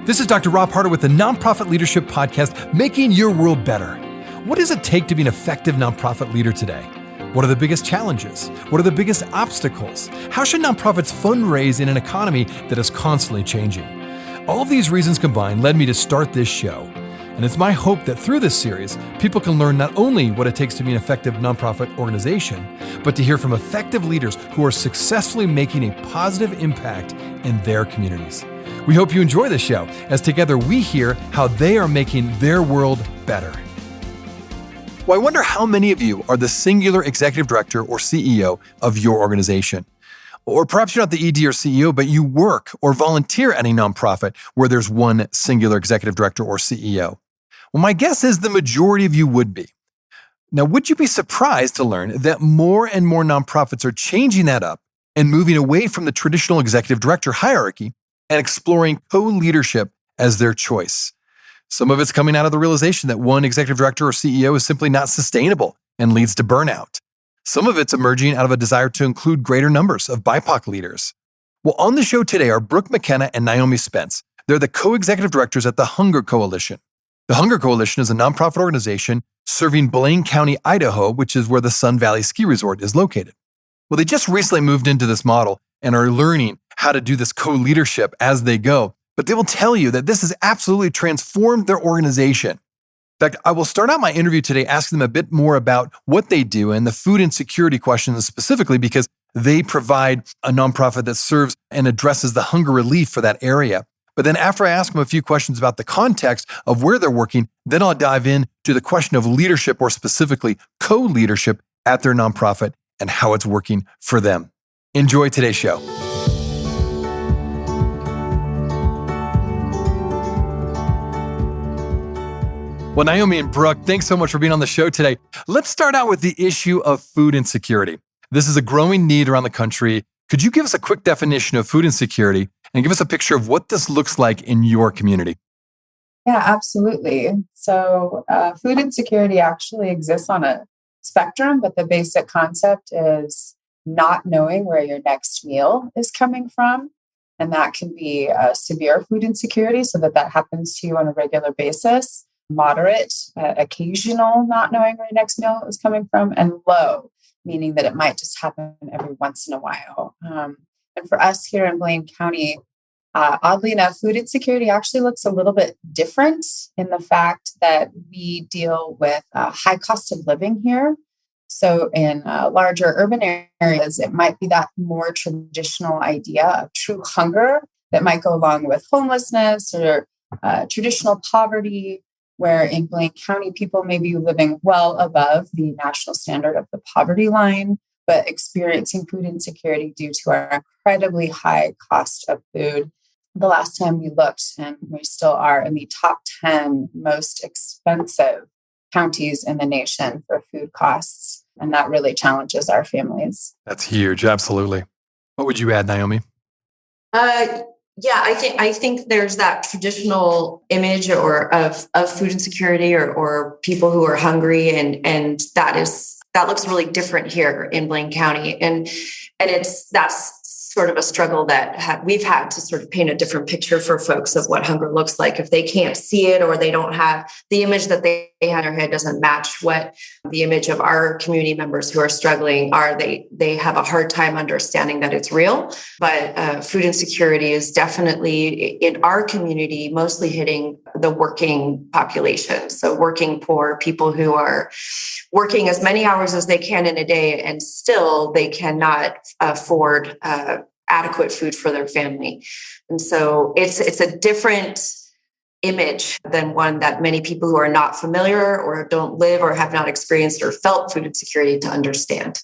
This is Dr. Rob Harder with the Nonprofit Leadership Podcast, Making Your World Better. What does it take to be an effective nonprofit leader today? What are the biggest challenges? What are the biggest obstacles? How should nonprofits fundraise in an economy that is constantly changing? All of these reasons combined led me to start this show. And it's my hope that through this series, people can learn not only what it takes to be an effective nonprofit organization, but to hear from effective leaders who are successfully making a positive impact in their communities. We hope you enjoy the show, as together we hear how they are making their world better. Well, I wonder how many of you are the singular executive director or CEO of your organization. Or perhaps you're not the ED or CEO, but you work or volunteer at a nonprofit where there's one singular executive director or CEO. Well, my guess is the majority of you would be. Now, would you be surprised to learn that more and more nonprofits are changing that up and moving away from the traditional executive director hierarchy and exploring co-leadership as their choice? Some of it's coming out of the realization that one executive director or CEO is simply not sustainable and leads to burnout. Some of it's emerging out of a desire to include greater numbers of BIPOC leaders. Well, on the show today are Brooke, McKenna, and Naomi Spence. They're the co-executive directors at the Hunger Coalition. The Hunger Coalition is a nonprofit organization serving Blaine County, Idaho, which is where the Sun Valley Ski Resort is located. Well, they just recently moved into this model and are learning how to do this co-leadership as they go. But they will tell you that this has absolutely transformed their organization. In fact, I will start out my interview today asking them a bit more about what they do and the food insecurity questions specifically, because they provide a nonprofit that serves and addresses the hunger relief for that area. But then after I ask them a few questions about the context of where they're working, then I'll dive into the question of leadership, or specifically co-leadership at their nonprofit and how it's working for them. Enjoy today's show. Well, Naomi and Brooke, thanks so much for being on the show today. Let's start out with the issue of food insecurity. This is a growing need around the country. Could you give us a quick definition of food insecurity and give us a picture of what this looks like in your community? Yeah, absolutely. So food insecurity actually exists on a spectrum, but the basic concept is not knowing where your next meal is coming from. And that can be severe food insecurity, so that happens to you on a regular basis. Moderate, occasional not knowing where your next meal is coming from, and low, meaning that it might just happen every once in a while. And for us here in Blaine County, oddly enough, food insecurity actually looks a little bit different in the fact that we deal with high cost of living here. So in larger urban areas, it might be that more traditional idea of true hunger that might go along with homelessness or traditional poverty, where in Blaine County, people may be living well above the national standard of the poverty line, but experiencing food insecurity due to our incredibly high cost of food. The last time we looked, and we still are in the top 10 most expensive counties in the nation for food costs. And that really challenges our families. That's huge. Absolutely. What would you add, Naomi? Yeah, I think there's that traditional image of food insecurity or people who are hungry, and that looks really different here in Blaine County, and that's sort of a struggle that we've had to sort of paint a different picture for folks of what hunger looks like if they can't see it, or they don't have the image that they had in their head doesn't match what the image of our community members who are struggling are. They have a hard time understanding that it's real. But food insecurity is definitely in our community mostly hitting the working population. So working poor, people who are working as many hours as they can in a day, and still they cannot afford adequate food for their family. And so it's a different image than one that many people who are not familiar or don't live or have not experienced or felt food insecurity to understand.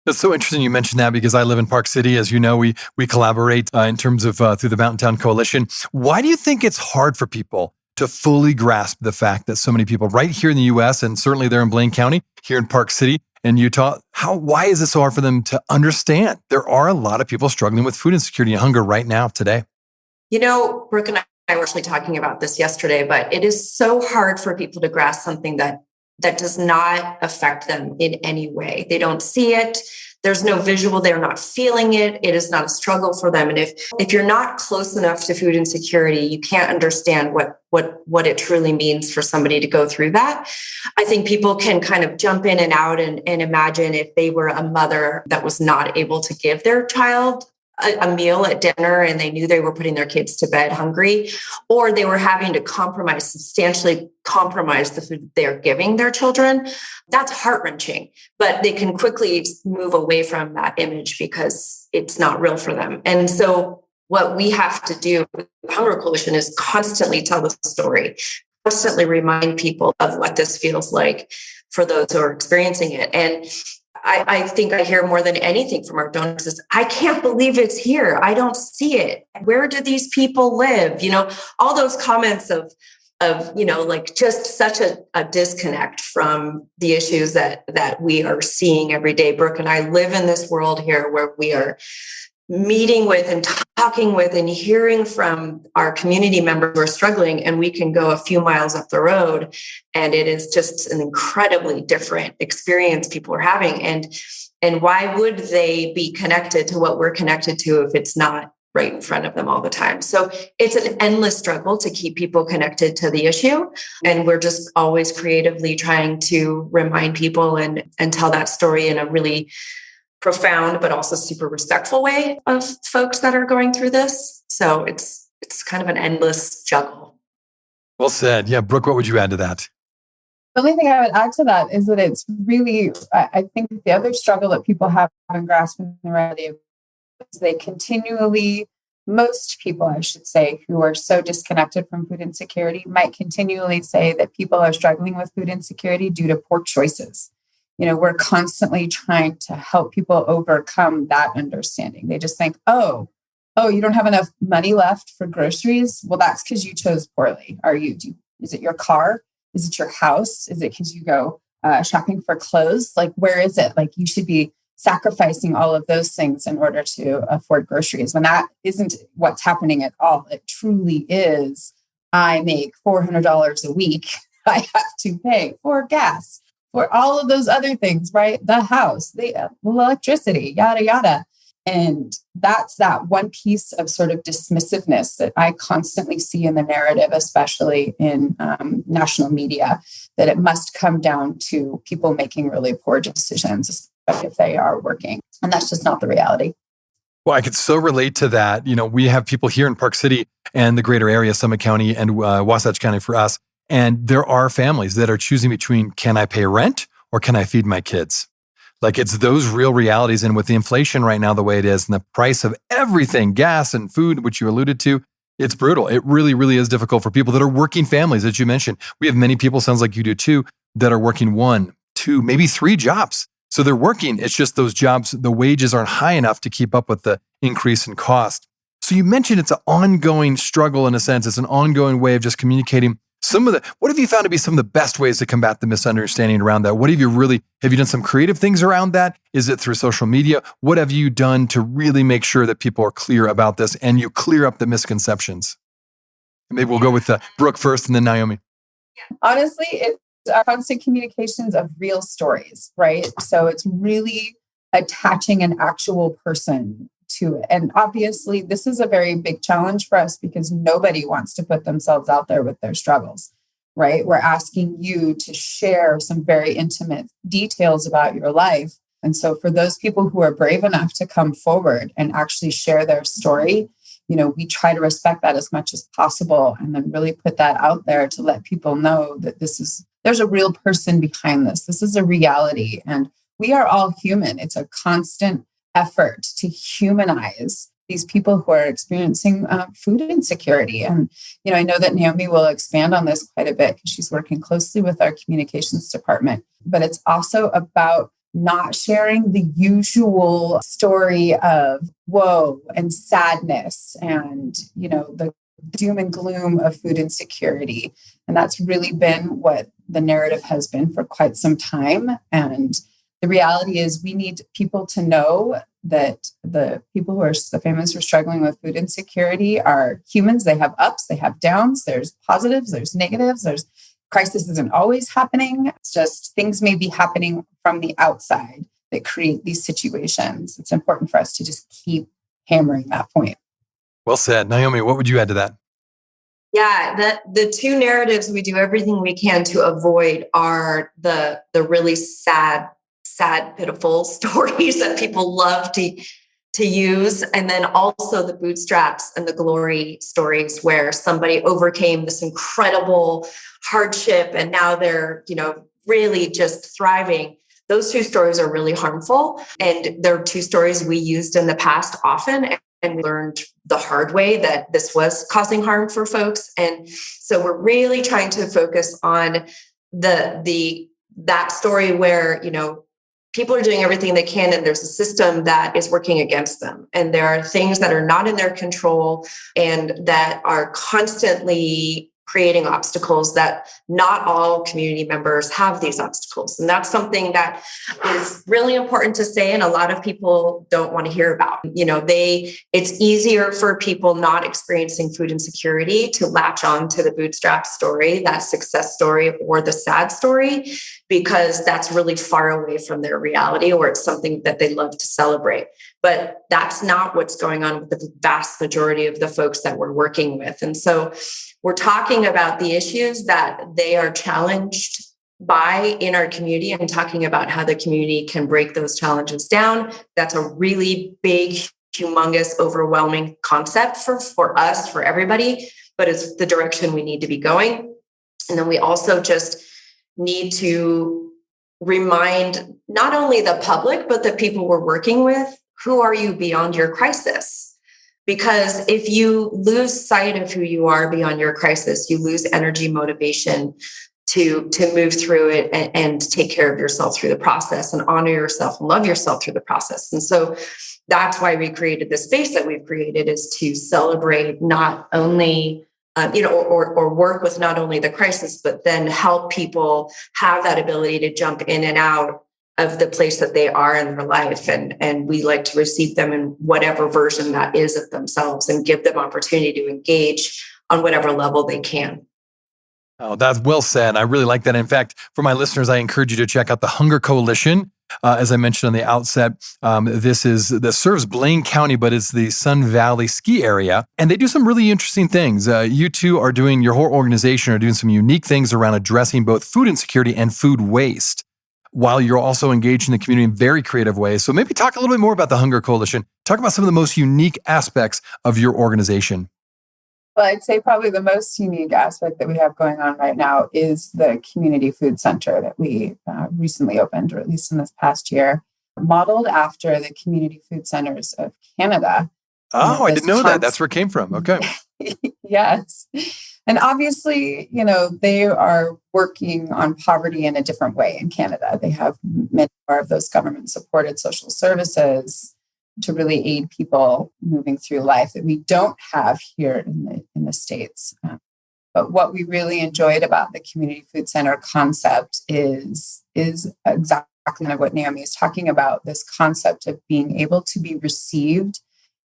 That's so interesting you mentioned that, because I live in Park City. As you know, we collaborate in terms of through the Mountain Town Coalition. Why do you think it's hard for people to fully grasp the fact that so many people right here in the U.S. and certainly there in Blaine County, here in Park City in Utah, why is it so hard for them to understand? There are a lot of people struggling with food insecurity and hunger right now today. You know, Brooke and I were actually talking about this yesterday, but it is so hard for people to grasp something that does not affect them in any way. They don't see it. there's no visual, they're not feeling it. It is not a struggle for them. And if you're not close enough to food insecurity, you can't understand what it truly means for somebody to go through that. I think people can kind of jump in and out and imagine if they were a mother that was not able to give their child a meal at dinner and they knew they were putting their kids to bed hungry, or they were having to substantially compromise the food they're giving their children. That's heart-wrenching, but they can quickly move away from that image because it's not real for them. And so what we have to do with the Hunger Coalition is constantly tell the story, constantly remind people of what this feels like for those who are experiencing it. And I think I hear more than anything from our donors is, I can't believe it's here. I don't see it. Where do these people live? All those comments of like just such a disconnect from the issues that we are seeing every day. Brooke and I live in this world here where we are meeting with and talking with and hearing from our community members who are struggling, and we can go a few miles up the road and it is just an incredibly different experience people are having. And why would they be connected to what we're connected to if it's not right in front of them all the time? So it's an endless struggle to keep people connected to the issue. And we're just always creatively trying to remind people and tell that story in a really profound, but also super respectful way of folks that are going through this. So it's kind of an endless juggle. Well said. Yeah. Brooke, what would you add to that? The only thing I would add to that is that it's really, I think the other struggle that people have in grasping the reality of is they continually, most people, I should say, who are so disconnected from food insecurity might continually say that people are struggling with food insecurity due to poor choices. We're constantly trying to help people overcome that understanding. They just think, oh, you don't have enough money left for groceries? Well, that's because you chose poorly. Is it your car? Is it your house? Is it because you go shopping for clothes? Like, where is it? Like, you should be sacrificing all of those things in order to afford groceries, when that isn't what's happening at all. It truly is, I make $400 a week. I have to pay for gas, for all of those other things, right? The house, the electricity, yada, yada. And that's that one piece of sort of dismissiveness that I constantly see in the narrative, especially in national media, that it must come down to people making really poor decisions, especially if they are working. And that's just not the reality. Well, I could so relate to that. We have people here in Park City and the greater area, Summit County and Wasatch County for us. And there are families that are choosing between, can I pay rent or can I feed my kids? Like, it's those real realities. And with the inflation right now, the way it is, and the price of everything, gas and food, which you alluded to, it's brutal. It really, really is difficult for people that are working families, as you mentioned. We have many people, sounds like you do too, that are working 1, 2, maybe 3 jobs. So they're working. It's just those jobs, the wages aren't high enough to keep up with the increase in cost. So you mentioned it's an ongoing struggle in a sense. It's an ongoing way of just communicating. What have you found to be some of the best ways to combat the misunderstanding around that? Have you done some creative things around that? Is it through social media? What have you done to really make sure that people are clear about this and you clear up the misconceptions? Maybe we'll go with Brooke first and then Naomi. Honestly, it's our constant communications of real stories, right? So it's really attaching an actual person to it. And obviously, this is a very big challenge for us because nobody wants to put themselves out there with their struggles, right? We're asking you to share some very intimate details about your life. And so for those people who are brave enough to come forward and actually share their story, we try to respect that as much as possible and then really put that out there to let people know that there's a real person behind this. This is a reality. And we are all human. It's a constant effort to humanize these people who are experiencing food insecurity. And, I know that Naomi will expand on this quite a bit because she's working closely with our communications department, but it's also about not sharing the usual story of woe and sadness and, the doom and gloom of food insecurity. And that's really been what the narrative has been for quite some time. And the reality is we need people to know that the families who are struggling with food insecurity are humans. They have ups, they have downs, there's positives, there's negatives, there's crisis isn't always happening. It's just things may be happening from the outside that create these situations. It's important for us to just keep hammering that point. Well said. Naomi, what would you add to that? Yeah, the two narratives we do everything we can to avoid are the really sad, pitiful stories that people love to use. And then also the bootstraps and the glory stories where somebody overcame this incredible hardship and now they're, really just thriving. Those two stories are really harmful. And they're two stories we used in the past often. And we learned the hard way that this was causing harm for folks. And so we're really trying to focus on that story where, people are doing everything they can and there's a system that is working against them. And there are things that are not in their control and that are constantly creating obstacles that not all community members have these obstacles. And that's something that is really important to say. And a lot of people don't want to hear about, it's easier for people not experiencing food insecurity to latch on to the bootstrap story, that success story or the sad story, because that's really far away from their reality or it's something that they love to celebrate. But that's not what's going on with the vast majority of the folks that we're working with. And so we're talking about the issues that they are challenged by in our community and talking about how the community can break those challenges down. That's a really big, humongous, overwhelming concept for us, for everybody, but it's the direction we need to be going. And then we also just need to remind not only the public, but the people we're working with, who are you beyond your crisis? Because if you lose sight of who you are beyond your crisis, you lose energy, motivation to move through it and take care of yourself through the process and honor yourself and love yourself through the process. And so that's why we created the space that we've created, is to celebrate not only, or work with not only the crisis, but then help people have that ability to jump in and out of the place that they are in their life. And we like to receive them in whatever version that is of themselves and give them opportunity to engage on whatever level they can. Oh, that's well said. I really like that. In fact, for my listeners, I encourage you to check out the Hunger Coalition. As I mentioned on the outset, this serves Blaine County, but it's the Sun Valley ski area. And they do some really interesting things. You two are doing, your whole organization are doing some unique things around addressing both food insecurity and food waste, while you're also engaged in the community in very creative ways. So maybe talk a little bit more about the Hunger Coalition. Talk about some of the most unique aspects of your organization. Well, I'd say probably the most unique aspect that we have going on right now is the community food center that we recently opened, or at least in this past year, modeled after the community food centers of Canada. Oh, I didn't know that. That's where it came from. Okay. Yes. And obviously, they are working on poverty in a different way in Canada. They have many more of those government-supported social services to really aid people moving through life that we don't have here in the States. But what we really enjoyed about the community food center concept is exactly what Naomi is talking about, this concept of being able to be received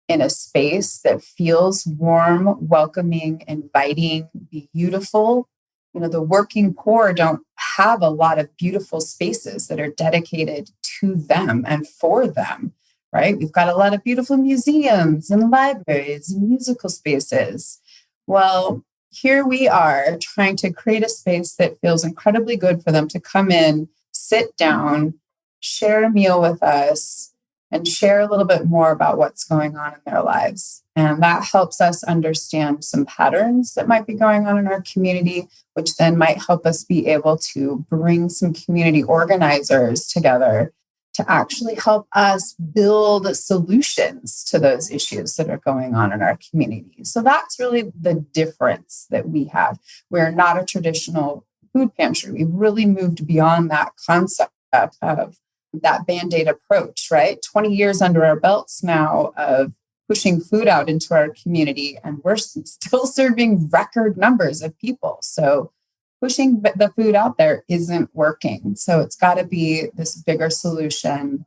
in a space that feels warm, welcoming, inviting, beautiful. The working poor don't have a lot of beautiful spaces that are dedicated to them and for them, right? We've got a lot of beautiful museums and libraries and musical spaces. Well, here we are trying to create a space that feels incredibly good for them to come in, sit down, share a meal with us, and share a little bit more about what's going on in their lives. And that helps us understand some patterns that might be going on in our community, which then might help us be able to bring some community organizers together to actually help us build solutions to those issues that are going on in our community. So that's really the difference that we have. We're not a traditional food pantry. We've really moved beyond that concept of that Band-Aid approach, right? 20 years under our belts now of pushing food out into our community, and we're still serving record numbers of people. So pushing the food out there isn't working. So it's got to be this bigger solution,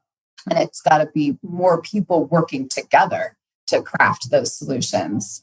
and it's got to be more people working together to craft those solutions.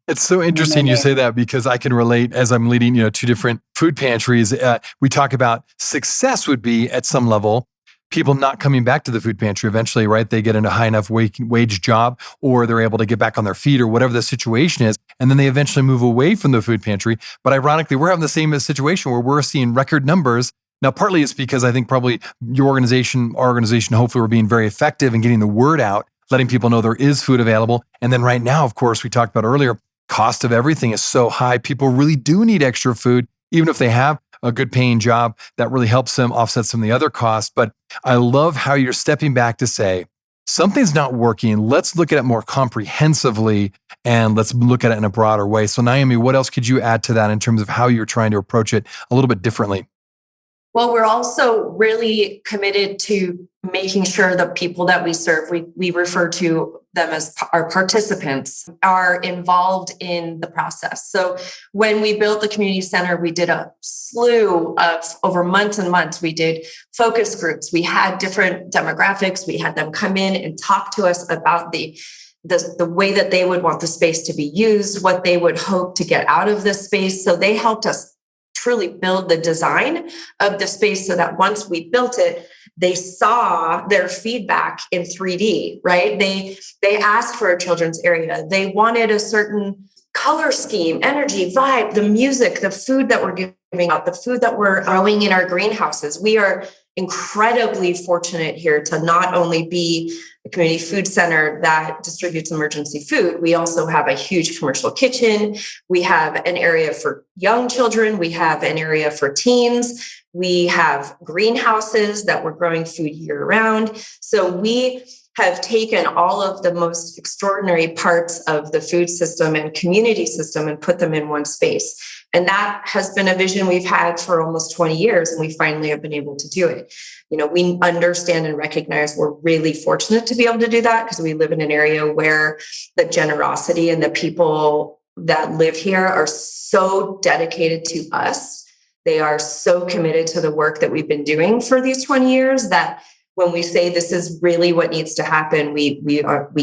It's so interesting you say that, because I can relate as I'm leading, two different food pantries. We talk about success would be at some level people not coming back to the food pantry eventually, right? They get in a high enough wage job, or they're able to get back on their feet, or whatever the situation is. And then they eventually move away from the food pantry. But ironically, we're having the same situation where we're seeing record numbers. Now, partly it's because I think probably your organization, our organization, hopefully we're being very effective in getting the word out, letting people know there is food available. And then right now, of course, we talked about earlier, cost of everything is so high. People really do need extra food, even if they have a good paying job. That really helps them offset some of the other costs. But I love how you're stepping back to say, something's not working. Let's look at it more comprehensively and let's look at it in a broader way. So Naomi, what else could you add to that in terms of how you're trying to approach it a little bit differently? Well, we're also really committed to making sure the people that we serve, we refer to them as our participants, are involved in the process. So when we built the community center, we did a slew of, over months and months, we did focus groups. We had different demographics. We had them come in and talk to us about the way that they would want the space to be used, what they would hope to get out of this space. So they helped us truly build the design of the space so that once we built it, they saw their feedback in 3D, right? They asked for a children's area. They wanted a certain color scheme, energy, vibe, the music, the food that we're giving out, the food that we're growing in our greenhouses. We are incredibly fortunate here to not only be a community food center that distributes emergency food, we also have a huge commercial kitchen. We have an area for young children. We have an area for teens. We have greenhouses that we're growing food year round. So we have taken all of the most extraordinary parts of the food system and community system and put them in one space. And that has been a vision we've had for almost 20 years, and we finally have been able to do it. You know, we understand and recognize we're really fortunate to be able to do that because we live in an area where the generosity and the people that live here are so dedicated to us. They are so committed to the work that we've been doing for these 20 years that when we say this is really what needs to happen, we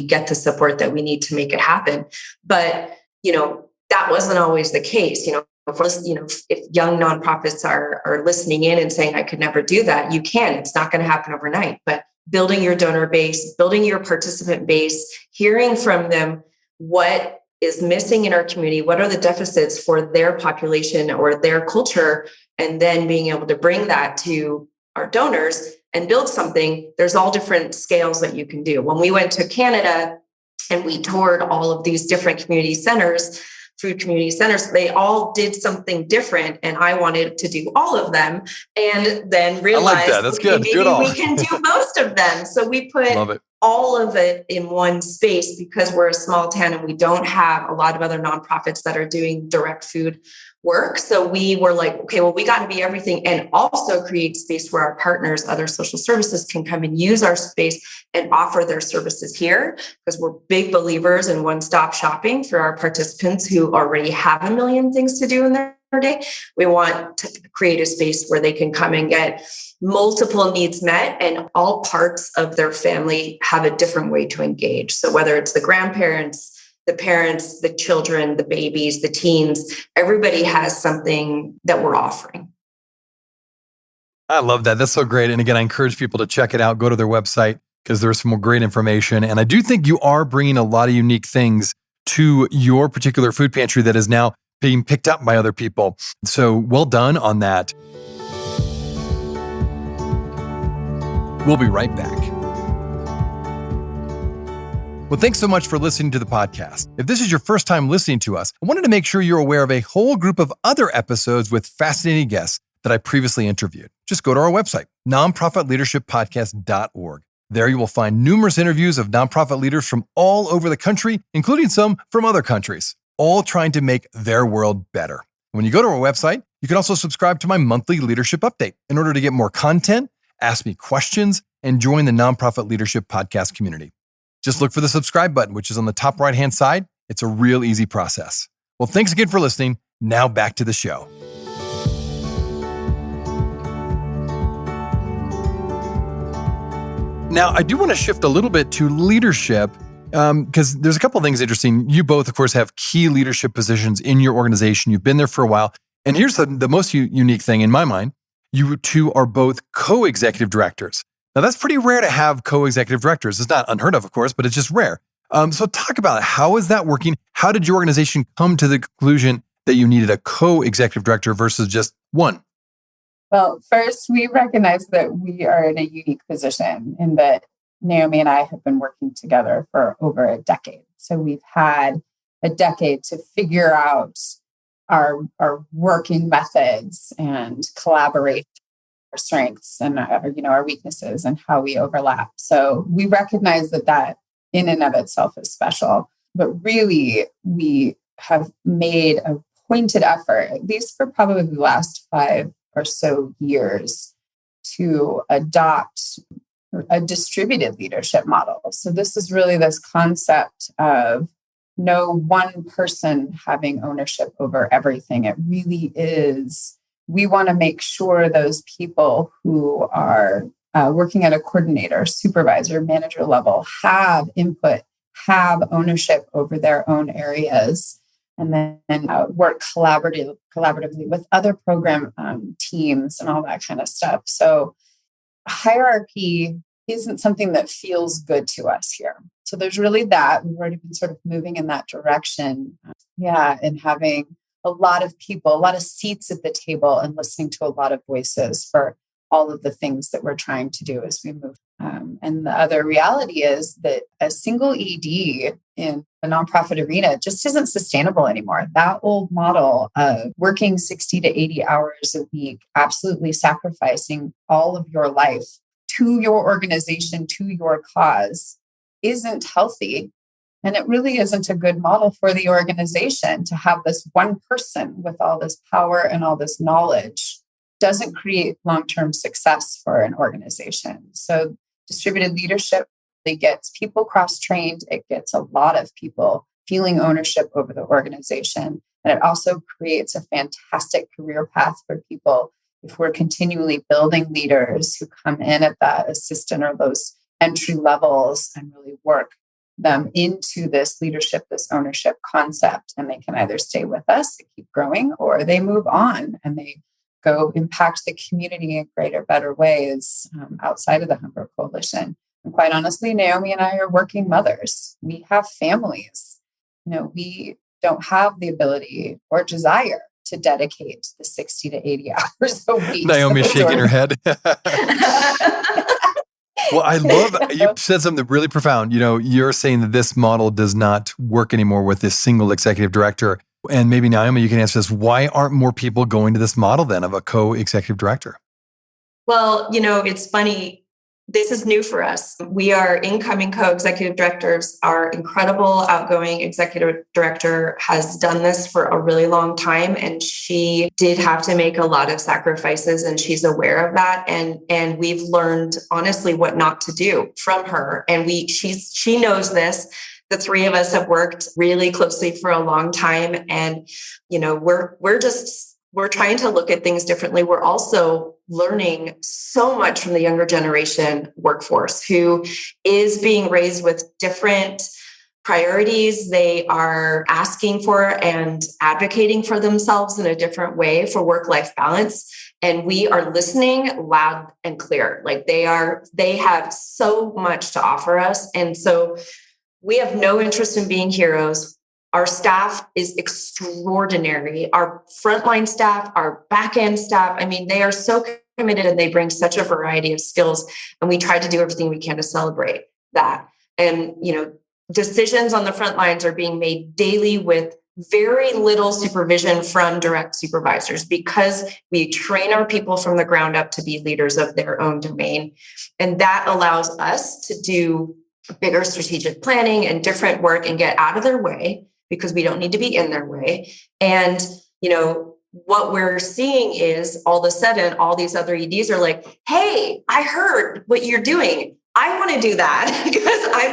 get the support that we need to make it happen. But, you know, that wasn't always the case. If young nonprofits are listening in and saying, I could never do that, you can. It's not going to happen overnight. But building your donor base, building your participant base, hearing from them what is missing in our community, what are the deficits for their population or their culture, and then being able to bring that to our donors and build something. There's all different scales that you can do. When we went to Canada and we toured all of these different community centers, food community centers, they all did something different. And I wanted to do all of them and then realized That's good. maybe we can do most of them. So we put all of it in one space because we're a small town and we don't have a lot of other nonprofits that are doing direct food work. So we were like, okay, well, we got to be everything and also create space where our partners, other social services can come and use our space and offer their services here because we're big believers in one-stop shopping for our participants who already have a million things to do in their day. We want to create a space where they can come and get multiple needs met and all parts of their family have a different way to engage. So whether it's the grandparents, the parents, the children, the babies, the teens, everybody has something that we're offering. I love that. That's so great. And again, I encourage people to check it out, go to their website because there's some more great information. And I do think you are bringing a lot of unique things to your particular food pantry that is now being picked up by other people. So well done on that. We'll be right back. Well, thanks so much for listening to the podcast. If this is your first time listening to us, I wanted to make sure you're aware of a whole group of other episodes with fascinating guests that I previously interviewed. Just go to our website, nonprofitleadershippodcast.org. There you will find numerous interviews of nonprofit leaders from all over the country, including some from other countries, all trying to make their world better. When you go to our website, you can also subscribe to my monthly leadership update in order to get more content, ask me questions, and join the Nonprofit Leadership Podcast community. Just look for the subscribe button, which is on the top right-hand side. It's a real easy process. Well, thanks again for listening. Now back to the show. Now, I do want to shift a little bit to leadership because there's a couple of things interesting. You both, of course, have key leadership positions in your organization. You've been there for a while. And here's the most unique thing in my mind. You two are both co-executive directors. Now, that's pretty rare to have co-executive directors. It's not unheard of course, but it's just rare. So talk about it. How is that working? How did your organization come to the conclusion that you needed a co-executive director versus just one? Well, first, we recognize that we are in a unique position in that Naomi and I have been working together for over a decade. So we've had a decade to figure out our working methods and collaborate our strengths and our weaknesses and how we overlap. So we recognize that in and of itself is special. But really, we have made a pointed effort, at least for probably the last 5 or so years, to adopt a distributed leadership model. So this is really this concept of no one person having ownership over everything. It really is, we want to make sure those people who are working at a coordinator, supervisor, manager level have input, have ownership over their own areas, and then work collaboratively with other program teams and all that kind of stuff. So hierarchy isn't something that feels good to us here. So there's really that. We've already been sort of moving in that direction. And having a lot of people, a lot of seats at the table and listening to a lot of voices for all of the things that we're trying to do as we move. And the other reality is that a single ED in a nonprofit arena just isn't sustainable anymore. That old model of working 60 to 80 hours a week, absolutely sacrificing all of your life to your organization, to your cause, isn't healthy. And it really isn't a good model for the organization to have this one person with all this power and all this knowledge. Doesn't create long-term success for an organization. So distributed leadership, it gets people cross-trained. It gets a lot of people feeling ownership over the organization. And it also creates a fantastic career path for people if we're continually building leaders who come in at that assistant or those entry levels and really work them into this leadership, this ownership concept. And they can either stay with us and keep growing, or they move on and they go impact the community in greater, better ways outside of the Hunger Coalition. And quite honestly, Naomi and I are working mothers. We have families. We don't have the ability or desire to dedicate the 60 to 80 hours a week. Naomi's shaking her head. Well, I love, you said something really profound. You're saying that this model does not work anymore with this single executive director. And maybe Naomi, you can answer this. Why aren't more people going to this model then of a co-executive director? Well, it's funny. This is new for us. We are incoming co-executive directors. Our incredible outgoing executive director has done this for a really long time, and she did have to make a lot of sacrifices, and she's aware of that. And we've learned honestly what not to do from her. And she knows this. The three of us have worked really closely for a long time, and we're trying to look at things differently. We're also learning so much from the younger generation workforce who is being raised with different priorities. They are asking for and advocating for themselves in a different way for work-life balance. And we are listening loud and clear. Like they have so much to offer us. And so we have no interest in being heroes. Our staff is extraordinary. Our frontline staff, our back-end staff, they are so committed and they bring such a variety of skills. And we try to do everything we can to celebrate that. And, decisions on the front lines are being made daily with very little supervision from direct supervisors because we train our people from the ground up to be leaders of their own domain. And that allows us to do bigger strategic planning and different work and get out of their way because we don't need to be in their way. And, what we're seeing is all of a sudden, all these other EDs are like, hey, I heard what you're doing. I want to do that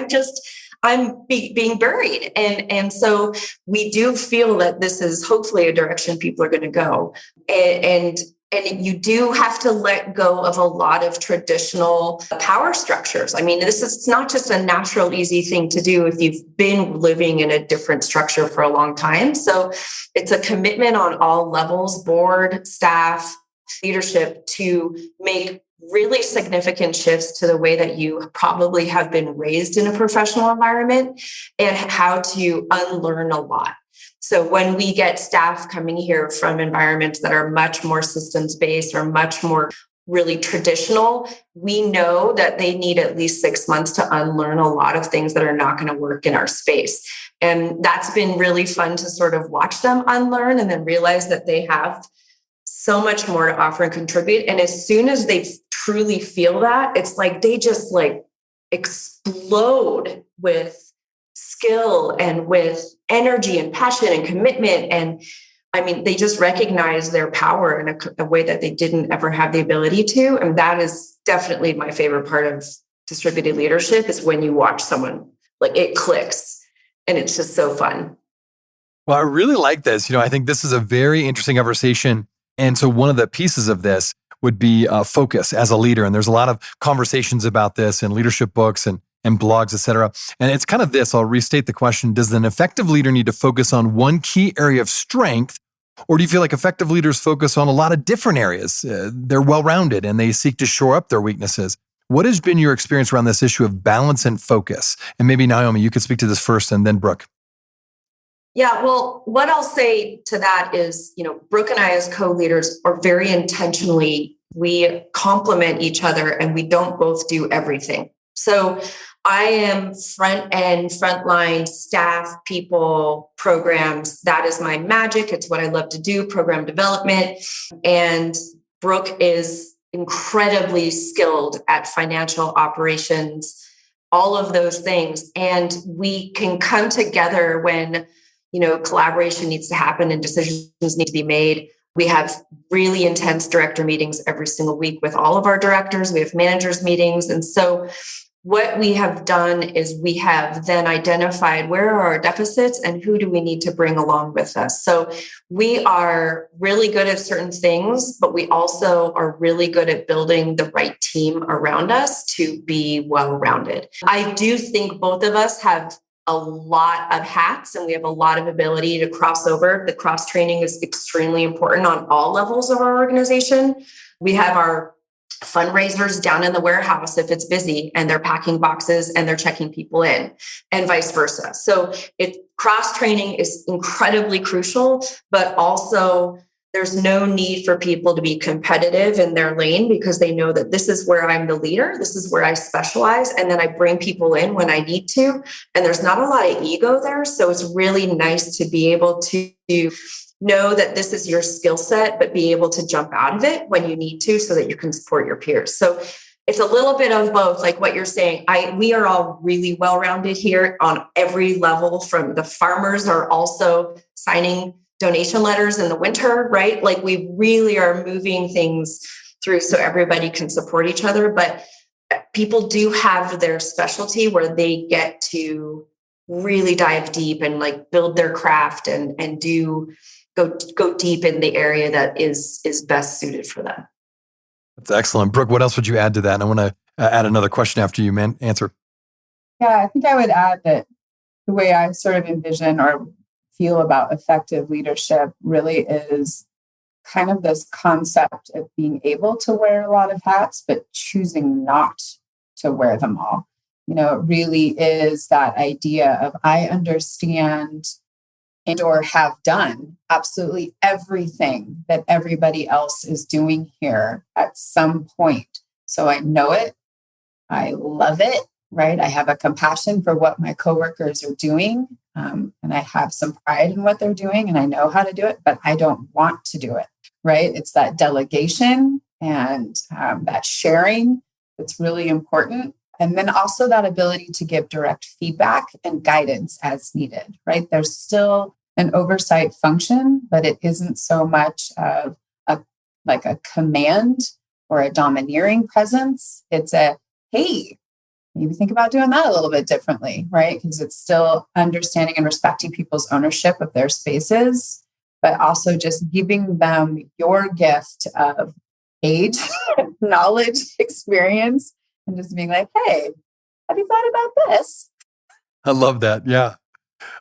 because I'm being buried. And so we do feel that this is hopefully a direction people are going to go. And you do have to let go of a lot of traditional power structures. It's not just a natural, easy thing to do if you've been living in a different structure for a long time. So it's a commitment on all levels, board, staff, leadership, to make really significant shifts to the way that you probably have been raised in a professional environment and how to unlearn a lot. So when we get staff coming here from environments that are much more systems based or much more really traditional, we know that they need at least 6 months to unlearn a lot of things that are not going to work in our space. And that's been really fun to sort of watch them unlearn and then realize that they have so much more to offer and contribute. And as soon as they truly feel that, it's like they just like explode with skill and with energy and passion and commitment. And I mean, they just recognize their power in a way that they didn't ever have the ability to. And that is definitely my favorite part of distributed leadership, is when you watch someone, like, it clicks and it's just so fun. Well, I really like this. I think this is a very interesting conversation. And so one of the pieces of this would be focus as a leader. And there's a lot of conversations about this in leadership books and blogs, et cetera. And it's kind of this. I'll restate the question. Does an effective leader need to focus on one key area of strength? Or do you feel like effective leaders focus on a lot of different areas? They're well-rounded and they seek to shore up their weaknesses. What has been your experience around this issue of balance and focus? And maybe Naomi, you could speak to this first, and then Brooke. Yeah, well, what I'll say to that is, Brooke and I as co-leaders are very intentionally, we complement each other and we don't both do everything. So I am frontline staff, people, programs. That is my magic. It's what I love to do, program development. And Brooke is incredibly skilled at financial operations, all of those things. And we can come together when collaboration needs to happen and decisions need to be made. We have really intense director meetings every single week with all of our directors. We have managers meetings. And so what we have done is we have then identified where are our deficits and who do we need to bring along with us. So we are really good at certain things, but we also are really good at building the right team around us to be well-rounded. I do think both of us have a lot of hats and we have a lot of ability to cross over. The cross training is extremely important on all levels of our organization. We have our fundraisers down in the warehouse if it's busy and they're packing boxes and they're checking people in, and vice versa. So cross training is incredibly crucial, but also there's no need for people to be competitive in their lane, because they know that this is where I'm the leader. This is where I specialize. And then I bring people in when I need to. And there's not a lot of ego there. So it's really nice to be able to know that this is your skill set, but be able to jump out of it when you need to so that you can support your peers. So it's a little bit of both, like what you're saying. We are all really well-rounded here on every level. From the farmers are also signing donation letters in the winter, right? Like, we really are moving things through so everybody can support each other. But people do have their specialty where they get to really dive deep and like build their craft and go deep in the area that is best suited for them. That's excellent. Brooke, what else would you add to that? And I want to add another question after you answer. Yeah, I think I would add that the way I sort of envision or feel about effective leadership really is kind of this concept of being able to wear a lot of hats, but choosing not to wear them all. It really is that idea of I understand and or have done absolutely everything that everybody else is doing here at some point. So I know it. I love it, right? I have a compassion for what my coworkers are doing. And I have some pride in what they're doing and I know how to do it, but I don't want to do it, right? It's that delegation and that sharing that's really important. And then also that ability to give direct feedback and guidance as needed, right? There's still an oversight function, but it isn't so much of a command or a domineering presence. It's a, hey, maybe think about doing that a little bit differently, right? Because it's still understanding and respecting people's ownership of their spaces, but also just giving them your gift of age, knowledge, experience, and just being like, hey, have you thought about this? I love that. Yeah.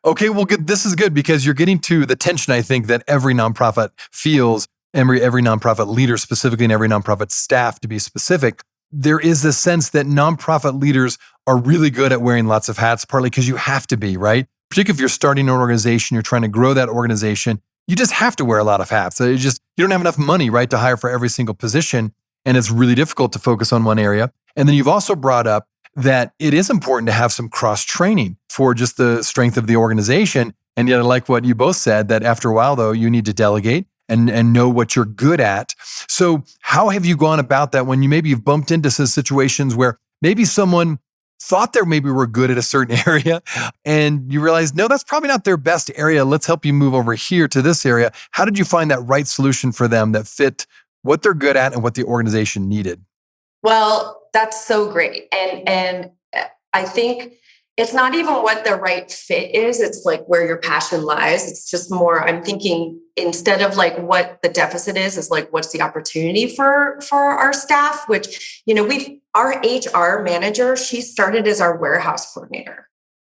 Okay, well, good. This is good because you're getting to the tension, I think, that every nonprofit feels every nonprofit leader specifically and every nonprofit staff to be specific, there is this sense that nonprofit leaders are really good at wearing lots of hats, partly because you have to be, right? Particularly if you're starting an organization, you're trying to grow that organization, you just have to wear a lot of hats. You don't have enough money, right, to hire for every single position. And it's really difficult to focus on one area. And then you've also brought up that it is important to have some cross training for just the strength of the organization. And yet I like what you both said, that after a while, though, you need to delegate and know what you're good at. So how have you gone about that when you've bumped into some situations where maybe someone thought they maybe were good at a certain area and you realize, no, that's probably not their best area. Let's help you move over here to this area. How did you find that right solution for them that fit what they're good at and what the organization needed? Well, that's so great. And I think it's not even what the right fit is. It's like where your passion lies. It's just more, I'm thinking instead of like what the deficit is like, what's the opportunity for our staff, which, our HR manager, she started as our warehouse coordinator.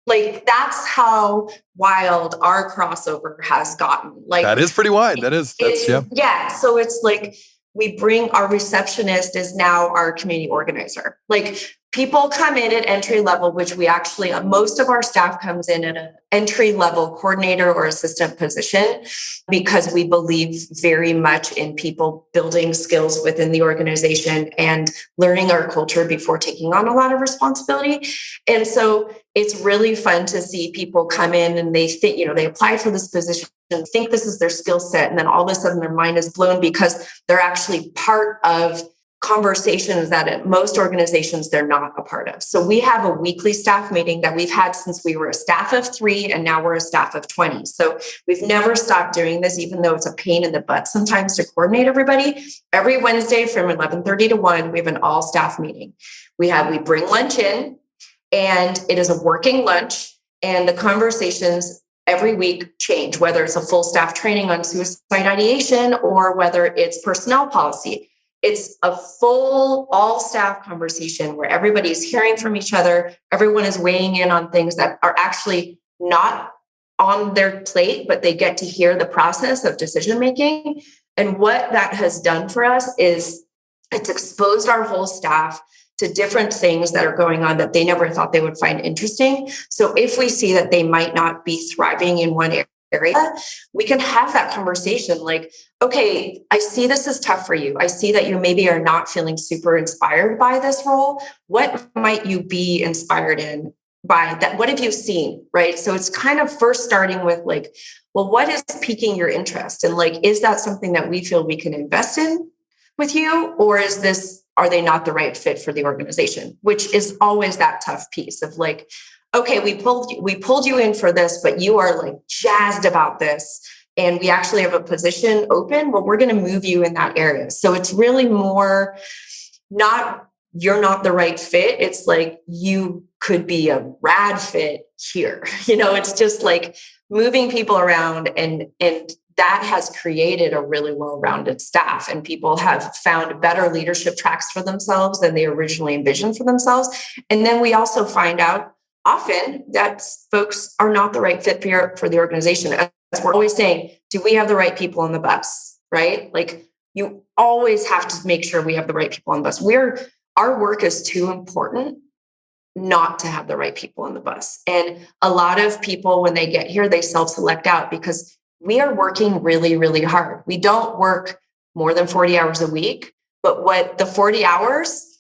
Like that's how wild our crossover has gotten. Like that is pretty wide. Yeah. So it's like, we bring our receptionist is now our community organizer. Like people come in at entry level, which we actually, most of our staff comes in at an entry level coordinator or assistant position because we believe very much in people building skills within the organization and learning our culture before taking on a lot of responsibility. And so it's really fun to see people come in and they think, they apply for this position and think this is their skill set. And then all of a sudden their mind is blown because they're actually part of conversations that at most organizations they're not a part of. So we have a weekly staff meeting that we've had since we were a staff of 3 and now we're a staff of 20. So we've never stopped doing this, even though it's a pain in the butt sometimes to coordinate everybody. Every Wednesday from 11:30 to 1, we have an all staff meeting. We bring lunch in and it is a working lunch and the conversations every week change, whether it's a full staff training on suicide ideation or whether it's personnel policy. It's a full all staff conversation where everybody's hearing from each other. Everyone is weighing in on things that are actually not on their plate, but they get to hear the process of decision making. And what that has done for us is it's exposed our whole staff to different things that are going on that they never thought they would find interesting. So if we see that they might not be thriving in one area, we can have that conversation like, okay, I see this is tough for you. I see that you maybe are not feeling super inspired by this role. What might you be inspired in by that? What have you seen? Right. So it's kind of first starting with like, well, what is piquing your interest? And like, is that something that we feel we can invest in with you? Or are they not the right fit for the organization? Which is always that tough piece of like, okay, we pulled you in for this, but you are like jazzed about this. And we actually have a position open. Well, we're going to move you in that area. So it's really more you're not the right fit. It's like, you could be a rad fit here. It's just like moving people around and that has created a really well-rounded staff and people have found better leadership tracks for themselves than they originally envisioned for themselves. And then we also find out often that folks are not the right fit for the organization. As we're always saying, do we have the right people on the bus, right? Like you always have to make sure we have the right people on the bus. Our work is too important not to have the right people on the bus. And a lot of people, when they get here, they self-select out because we are working really, really hard. We don't work more than 40 hours a week, but what the 40 hours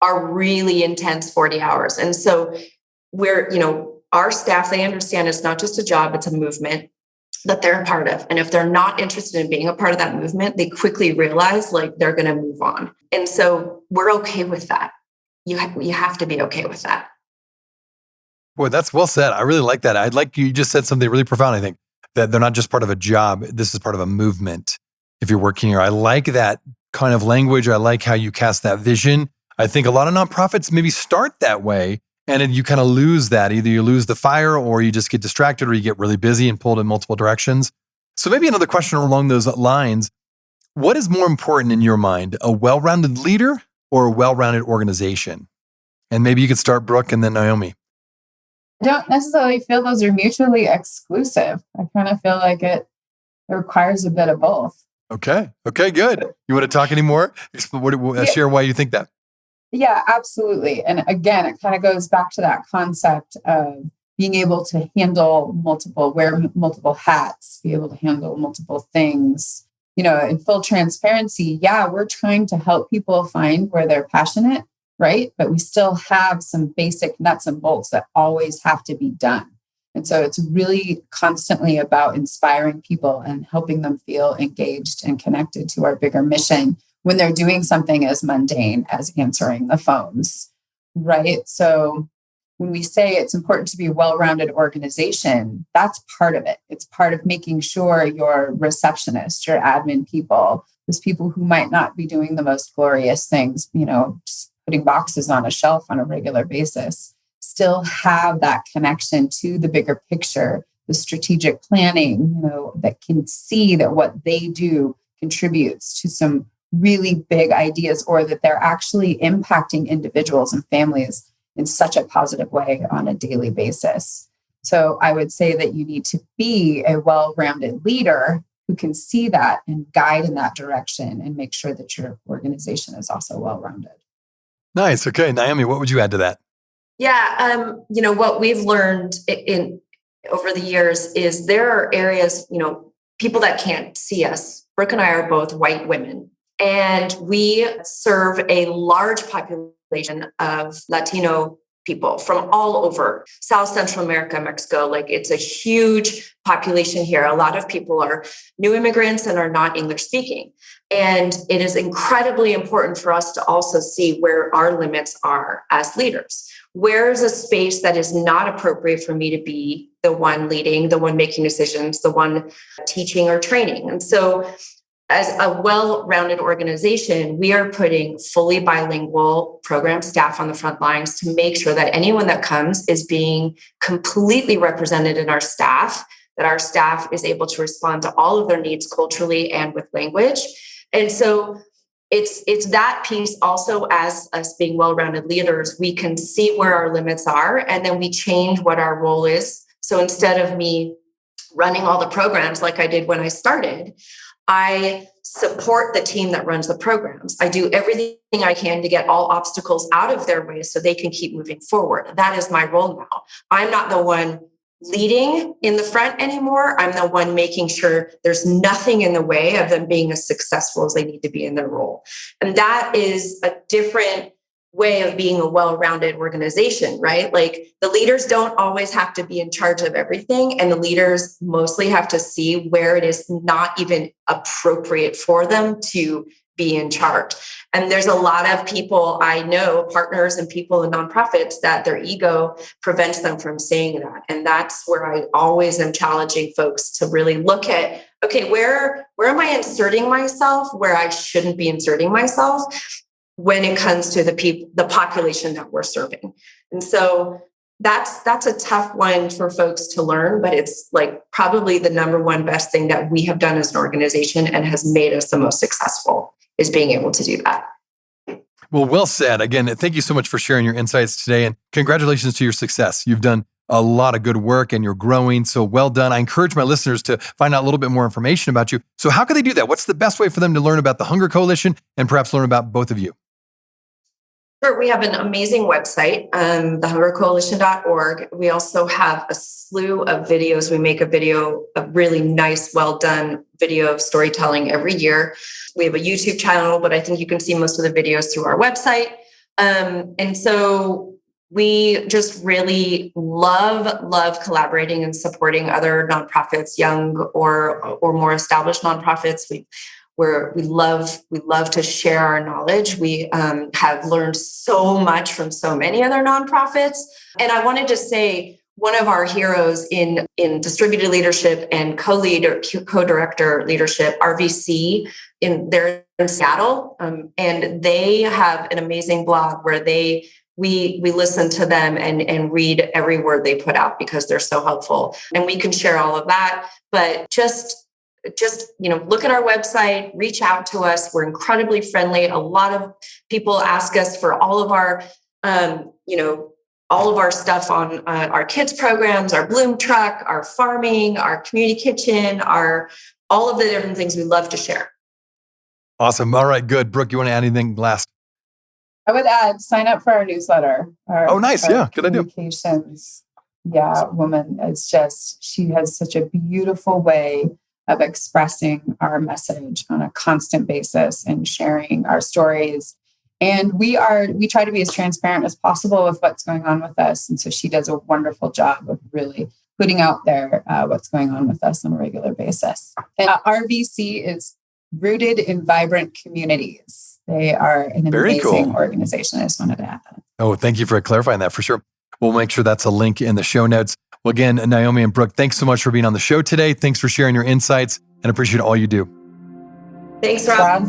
are really intense 40 hours. And so our staff, they understand it's not just a job, it's a movement that they're a part of. And if they're not interested in being a part of that movement, they quickly realize like they're going to move on. And so we're okay with that. You have to be okay with that. Boy, that's well said. I really like that. You just said something really profound, I think, that they're not just part of a job. This is part of a movement. If you're working here, I like that kind of language. I like how you cast that vision. I think a lot of nonprofits maybe start that way and then you kind of lose that. Either you lose the fire or you just get distracted or you get really busy and pulled in multiple directions. So maybe another question along those lines. What is more important in your mind, a well-rounded leader or a well-rounded organization? And maybe you could start Brooke and then Naomi. I don't necessarily feel those are mutually exclusive. I kind of feel like it requires a bit of both. Okay. Okay, good. You want to talk anymore? Share why you think that. Yeah, absolutely. And again, it kind of goes back to that concept of being able to wear multiple hats, be able to handle multiple things. In full transparency, yeah, we're trying to help people find where they're passionate, right? But we still have some basic nuts and bolts that always have to be done. And so it's really constantly about inspiring people and helping them feel engaged and connected to our bigger mission when they're doing something as mundane as answering the phones, right? So when we say it's important to be a well-rounded organization, that's part of it. It's part of making sure your receptionist, your admin people, those people who might not be doing the most glorious things, just putting boxes on a shelf on a regular basis, still have that connection to the bigger picture, the strategic planning, that can see that what they do contributes to some really big ideas, or that they're actually impacting individuals and families in such a positive way on a daily basis. So I would say that you need to be a well-rounded leader who can see that and guide in that direction and make sure that your organization is also well-rounded. Nice. Okay. Naomi, what would you add to that? Yeah. What we've learned in over the years is there are areas, people that can't see us. Brooke and I are both white women, and we serve a large population of Latino people from all over South Central America, Mexico. Like, it's a huge population here. A lot of people are new immigrants and are not English speaking. And it is incredibly important for us to also see where our limits are as leaders. Where is a space that is not appropriate for me to be the one leading, the one making decisions, the one teaching or training? And so as a well-rounded organization, we are putting fully bilingual program staff on the front lines to make sure that anyone that comes is being completely represented in our staff, that our staff is able to respond to all of their needs culturally and with language. And so it's that piece also, as us being well-rounded leaders, we can see where our limits are, and then we change what our role is. So instead of me running all the programs like I did when I started, I support the team that runs the programs. I do everything I can to get all obstacles out of their way so they can keep moving forward. That is my role now. I'm not the one leading in the front anymore. I'm the one making sure there's nothing in the way of them being as successful as they need to be in their role. And that is a different way of being a well-rounded organization, right? Like, the leaders don't always have to be in charge of everything, and the leaders mostly have to see where it is not even appropriate for them to be in charge. And there's a lot of people I know, partners and people in nonprofits, that their ego prevents them from saying that. And that's where I always am challenging folks to really look at, okay, where am I inserting myself where I shouldn't be inserting myself when it comes to the population that we're serving? And so that's a tough one for folks to learn, but it's like probably the number one best thing that we have done as an organization and has made us the most successful, is being able to do that. Well said. Again, thank you so much for sharing your insights today, and congratulations to your success. You've done a lot of good work and you're growing. So well done. I encourage my listeners to find out a little bit more information about you. So how can they do that? What's the best way for them to learn about the Hunger Coalition and perhaps learn about both of you? Sure. We have an amazing website, thehungercoalition.org. We also have a slew of videos. We make a really nice, well done video of storytelling every year. We have a YouTube channel, but I think you can see most of the videos through our website. And so we just really love collaborating and supporting other nonprofits, young or more established nonprofits. We love to share our knowledge. We have learned so much from so many other nonprofits. And I wanted to say, one of our heroes in distributed leadership and co-director leadership, RVC, they're in Seattle, and they have an amazing blog where we listen to them and read every word they put out because they're so helpful. And we can share all of that, but just look at our website, reach out to us. We're incredibly friendly. A lot of people ask us for all of our stuff on our kids programs, our Bloom truck, our farming, our community kitchen, all of the different things we love to share. Awesome. All right, good. Brooke, you want to add anything last? I would add, sign up for our newsletter. Nice. Yeah, good idea. Communications, woman is she has such a beautiful way of expressing our message on a constant basis and sharing our stories. And we try to be as transparent as possible with what's going on with us. And so she does a wonderful job of really putting out there what's going on with us on a regular basis. And RVC is Rooted in Vibrant Communities. They are an amazing organization. I just wanted to add that. Oh, thank you for clarifying that for sure. We'll make sure that's a link in the show notes. Well, again, Naomi and Brooke, thanks so much for being on the show today. Thanks for sharing your insights and appreciate all you do. Thanks, Rob.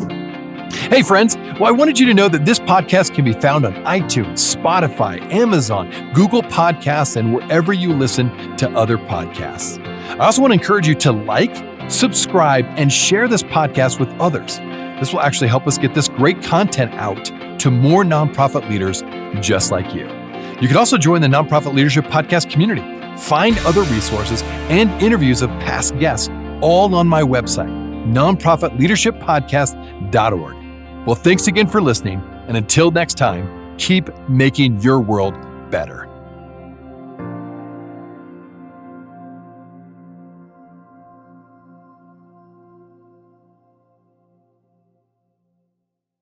Hey, friends. Well, I wanted you to know that this podcast can be found on iTunes, Spotify, Amazon, Google Podcasts, and wherever you listen to other podcasts. I also want to encourage you to like, subscribe, and share this podcast with others. This will actually help us get this great content out to more nonprofit leaders just like you. You can also join the Nonprofit Leadership Podcast community. Find other resources and interviews of past guests all on my website, nonprofitleadershippodcast.org. Well, thanks again for listening. And until next time, keep making your world better.